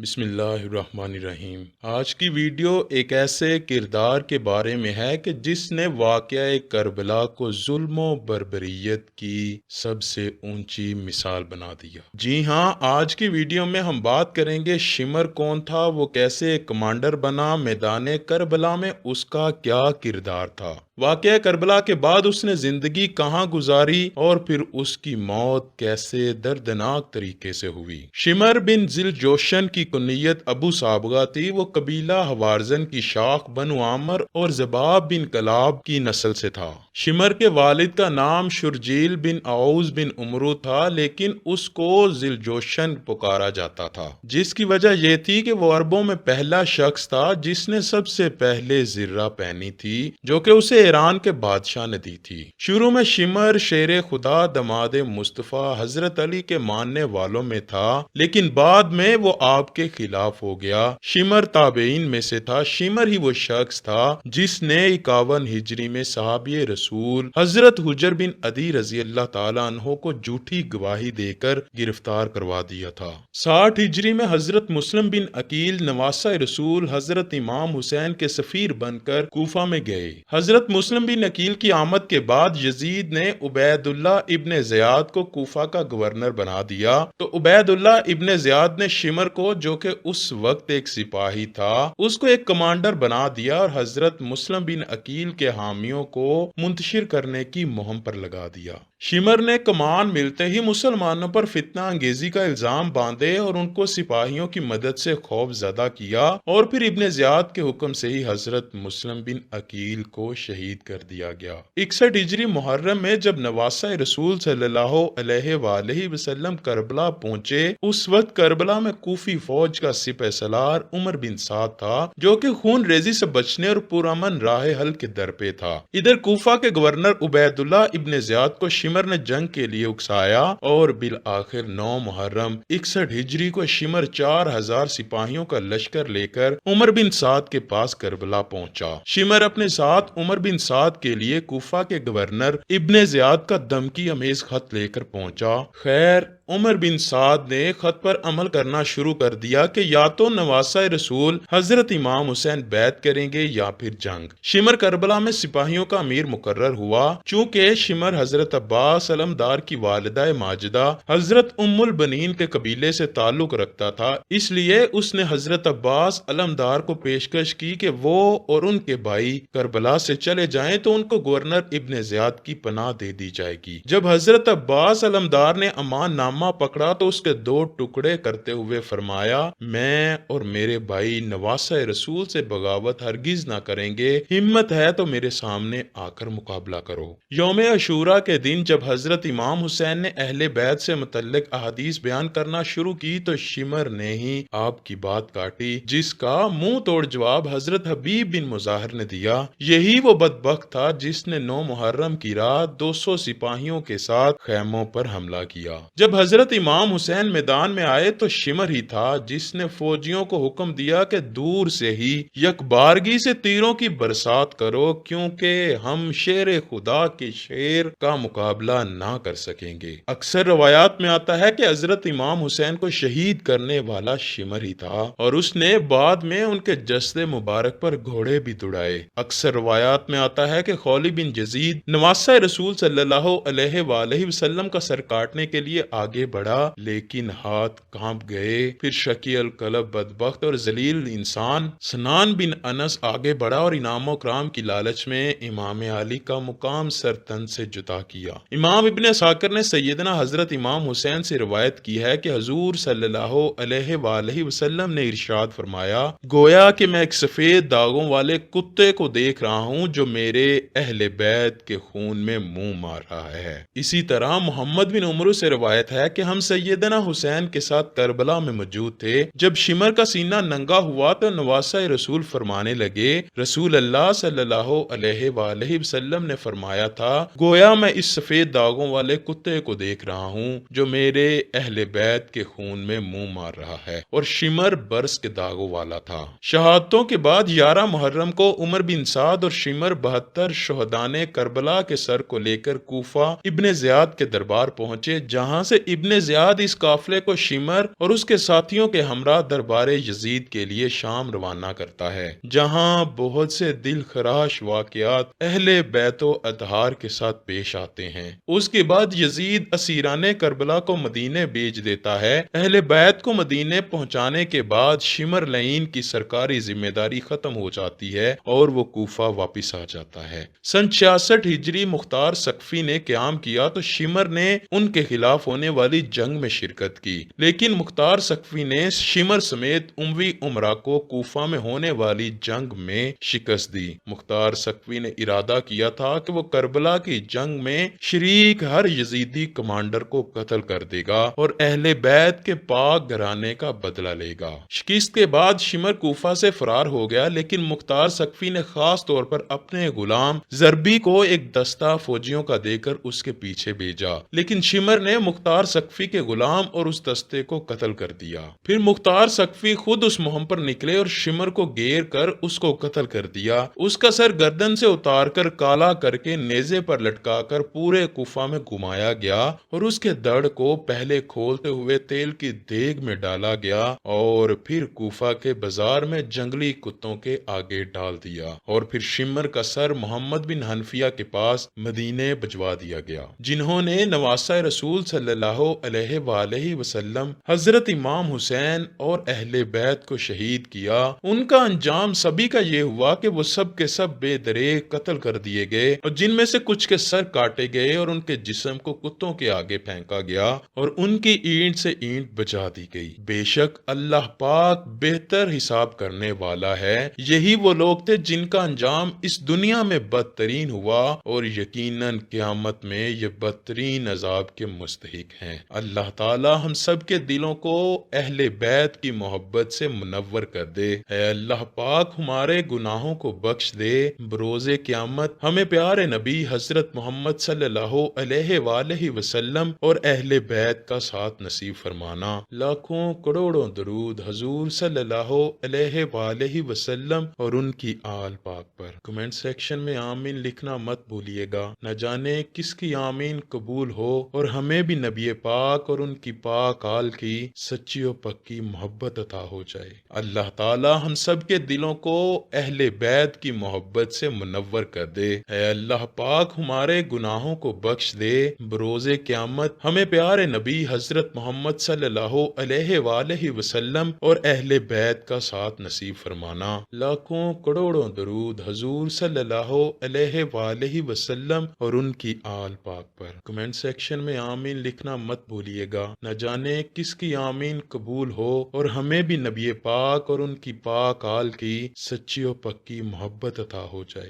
بسم اللہ الرحمن الرحیم۔ آج کی ویڈیو ایک ایسے کردار کے بارے میں ہے کہ جس نے واقعہ کربلا کو ظلم و بربریت کی سب سے اونچی مثال بنا دیا۔ جی ہاں، آج کی ویڈیو میں ہم بات کریں گے شمر کون تھا، وہ کیسے کمانڈر بنا میدان کربلا میں، اس کا کیا کردار تھا، واقعہ کربلا کے بعد اس نے زندگی کہاں گزاری اور پھر اس کی موت کیسے دردناک طریقے سے ہوئی۔ شمر بن ذل جوشن کی کنیت ابو سابغہ تھی۔ وہ قبیلہ حوارزن کی شاخ بنو عامر اور زباب بن کلاب کی نسل سے تھا۔ شمر کے والد کا نام شرجیل بن عوز بن عمرو تھا، لیکن اس کو ذل جوشن پکارا جاتا تھا، جس کی وجہ یہ تھی کہ وہ عربوں میں پہلا شخص تھا جس نے سب سے پہلے زرہ پہنی تھی، جو کہ اسے ایران کے بادشاہ نے دی تھی۔ شروع میں شمر شیر خدا دماد مصطفیٰ حضرت علی کے ماننے والوں میں تھا، لیکن بعد میں وہ آپ کے خلاف ہو گیا۔ شمر تابعین میں سے تھا۔ شمر ہی وہ شخص تھا جس نے 51 ہجری میں صحابی رسول حضرت حجر بن عدی رضی اللہ تعالیٰ عنہ کو جھوٹی گواہی دے کر گرفتار کروا دیا تھا۔ 60 ہجری میں حضرت مسلم بن عقیل نواسہ رسول حضرت امام حسین کے سفیر بن کر کوفہ میں گئے۔ حضرت مسلم بن عقیل کی آمد کے بعد یزید نے عبید اللہ ابن زیاد کو کوفہ کا گورنر بنا دیا، تو عبید اللہ ابن زیاد نے شمر کو، جو کہ اس وقت ایک سپاہی تھا، اس کو ایک کمانڈر بنا دیا اور حضرت مسلم بن عقیل کے حامیوں کو منتشر کرنے کی مہم پر لگا دیا۔ شمر نے کمان ملتے ہی مسلمانوں پر فتنہ انگیزی کا الزام باندھے اور ان کو سپاہیوں کی مدد سے خوف زدہ کیا، اور پھر ابن زیاد کے حکم سے ہی حضرت مسلم بن عقیل کو شہید کر دیا گیا۔ 61 ہجری محرم میں جب نواسہ رسول صلی اللہ علیہ وآلہ وسلم کربلا پہنچے، اس وقت کربلا میں کوفی فوج کا سپہ سالار عمر بن سعد تھا، جو کہ خون ریزی سے بچنے اور پرامن راہ حل کے در پہ تھا۔ ادھر کوفہ کے گورنر عبید اللہ ابن زیاد کو شمر نے جنگ کے لیے اکسایا، اور بالآخر 9 محرم 61 ہجری کو شمر 4000 سپاہیوں کا لشکر لے کر عمر بن سعد کے پاس کربلا پہنچا۔ شمر اپنے ساتھ عمر بن سعد کے لیے کوفہ کے گورنر ابن زیاد کا دھمکی امیز خط لے کر پہنچا۔ خیر، عمر بن سعد نے خط پر عمل کرنا شروع کر دیا کہ یا تو نواسہ رسول حضرت امام حسین بیعت کریں گے یا پھر جنگ۔ شمر کربلا میں سپاہیوں کا امیر مقرر ہوا۔ چونکہ شمر حضرت عباس علمدار کی والدہ ماجدہ حضرت ام البنین کے قبیلے سے تعلق رکھتا تھا، اس لیے اس نے حضرت عباس علمدار کو پیشکش کی کہ وہ اور ان کے بھائی کربلا سے چلے جائیں تو ان کو گورنر ابن زیاد کی پناہ دے دی جائے گی۔ جب حضرت عباس علمدار نے امان نامہ پکڑا تو اس کے 2 ٹکڑے کرتے ہوئے فرمایا، میں اور میرے بھائی نواسہ رسول سے بغاوت ہرگز نہ کریں گے، ہمت ہے تو میرے سامنے آ کر مقابلہ کرو۔ یوم عاشوراء کے دن جب حضرت امام حسین نے اہل بیت سے متعلق احادیث بیان کرنا شروع کی تو شمر نے ہی آپ کی بات کاٹی، جس کا منہ توڑ جواب حضرت حبیب بن مظاہر نے دیا۔ یہی وہ بدبخت تھا جس نے 9 محرم کی رات 200 سپاہیوں کے ساتھ خیموں پر حملہ کیا۔ جب حضرت امام حسین میدان میں آئے تو شمر ہی تھا جس نے فوجیوں کو حکم دیا کہ دور سے ہی یکبارگی سے تیروں کی برسات کرو، کیونکہ ہم شیر خدا کے شیر کا مقابلہ نہ کر سکیں گے۔ اکثر روایات میں آتا ہے کہ حضرت امام حسین کو شہید کرنے والا شمر ہی تھا، اور اس نے بعد میں ان کے جسد مبارک پر گھوڑے بھی دوڑائے۔ اکثر روایات میں آتا ہے کہ خولی بن یزید نواسہ رسول صلی اللہ علیہ وآلہ وسلم کا سر کاٹنے کے لیے آگے بڑھا، لیکن ہاتھ کانپ گئے۔ پھر شقی القلب بدبخت اور ذلیل انسان سنان بن انس آگے بڑھا اور انعام و کرام کی لالچ میں امام علی کا مقام سر تن سے جدا کیا۔ امام ابن اساکر نے سیدنا حضرت امام حسین سے روایت کی ہے کہ حضور صلی اللہ علیہ وآلہ وسلم نے ارشاد فرمایا، گویا کہ میں ایک سفید داغوں والے کتے کو دیکھ رہا ہوں جو میرے اہل بیت کے خون میں منہ مار رہا ہے۔ اسی طرح محمد بن عمرو سے روایت ہے کہ ہم سیدنا حسین کے ساتھ کربلا میں موجود تھے۔ جب شمر کا سینہ ننگا ہوا تو نواسہ رسول فرمانے لگے، رسول اللہ صلی اللہ علیہ وآلہ وسلم نے فرمایا تھا، گویا میں اس سفید سفید داغوں والے کتے کو دیکھ رہا ہوں جو میرے اہل بیت کے خون میں منہ مار رہا ہے، اور شمر برس کے داغوں والا تھا۔ شہادتوں کے بعد 11 محرم کو عمر بن سعد اور شمر 72 شہدان کربلا کے سر کو لے کر کوفہ ابن زیاد کے دربار پہنچے، جہاں سے ابن زیاد اس قافلے کو شمر اور اس کے ساتھیوں کے ہمراہ دربار یزید کے لیے شام روانہ کرتا ہے، جہاں بہت سے دل خراش واقعات اہل بیت و اطہار کے ساتھ پیش آتے ہیں۔ اس کے بعد یزید اسیران کربلا کو مدینے بھیج دیتا ہے۔ اہل بیت کو مدینے پہنچانے کے بعد شمر لعین کی سرکاری ذمہ داری ختم ہو جاتی ہے اور وہ کوفہ واپس آ جاتا ہے۔ سن 66 ہجری مختار ثقفی نے قیام کیا تو شمر نے ان کے خلاف ہونے والی جنگ میں شرکت کی، لیکن مختار ثقفی نے شمر سمیت اموی امراء کو کوفہ میں ہونے والی جنگ میں شکست دی۔ مختار ثقفی نے ارادہ کیا تھا کہ وہ کربلا کی جنگ میں شریک ہر یزیدی کمانڈر کو قتل کر دے گا اور اہل بیت کے پاک گھرانے کا بدلہ لے گا۔ شکست کے بعد شمر کوفہ سے فرار ہو گیا، لیکن مختار ثقفی نے خاص طور پر اپنے غلام زربی کو ایک دستہ فوجیوں کا دے کر اس کے پیچھے بھیجا، لیکن شمر نے مختار ثقفی کے غلام اور اس دستے کو قتل کر دیا۔ پھر مختار ثقفی خود اس مہم پر نکلے اور شمر کو گھیر کر اس کو قتل کر دیا۔ اس کا سر گردن سے اتار کر کالا کر کے نیزے پر لٹکا کر پورے کوفہ میں گھمایا گیا اور اس کے دڑ کو پہلے کھولتے ہوئے تیل کی دیگ میں ڈالا گیا اور پھر کوفہ کے بازار میں جنگلی کتوں کے آگے ڈال دیا، اور پھر شمر کا سر محمد بن حنفیہ کے پاس مدینے بھجوا دیا گیا، جنہوں نے نواسہ رسول صلی اللہ علیہ وآلہ وسلم حضرت امام حسین اور اہل بیت کو شہید کیا۔ ان کا انجام سبھی کا یہ ہوا کہ وہ سب کے سب بے دریغ قتل کر دیے گئے، اور جن میں سے کچھ کے سر کاٹے گئے اور ان کے جسم کو کتوں کے آگے پھینکا گیا اور ان کی اینٹ سے اینٹ بجا دی گئی۔ بے شک اللہ پاک بہتر حساب کرنے والا ہے۔ یہی وہ لوگ تھے جن کا انجام اس دنیا میں بدترین ہوا، اور یقیناً قیامت میں یہ بدترین عذاب کے مستحق ہیں۔ اللہ تعالی ہم سب کے دلوں کو اہل بیت کی محبت سے منور کر دے۔ اے اللہ پاک ہمارے گناہوں کو بخش دے۔ بروز قیامت ہمیں پیارے نبی حضرت محمد صلی اللہ علیہ وآلہ وسلم اور اہل بیت کا ساتھ نصیب فرمانا۔ لاکھوں کروڑوں درود حضور صلی اللہ علیہ وآلہ وسلم اور ان کی آل پاک پر۔ کمنٹ سیکشن میں آمین لکھنا مت بھولیے گا، نہ جانے کس کی آمین قبول ہو اور ہمیں بھی نبی پاک اور ان کی پاک آل کی سچی و پکی محبت عطا ہو جائے۔ اللہ تعالی ہم سب کے دلوں کو اہل بیت کی محبت سے منور کر دے۔ اے اللہ پاک ہمارے گناہوں کو بخش دے۔ بروز قیامت ہمیں پیارے نبی حضرت محمد صلی اللہ علیہ وآلہ وسلم اور اہل بیت کا ساتھ نصیب فرمانا۔ لاکھوں کروڑوں درود حضور صلی اللہ علیہ وآلہ وسلم اور ان کی آل پاک پر۔ کمنٹ سیکشن میں آمین لکھنا مت بھولیے گا، نہ جانے کس کی آمین قبول ہو اور ہمیں بھی نبی پاک اور ان کی پاک آل کی سچی و پکی محبت عطا ہو جائے۔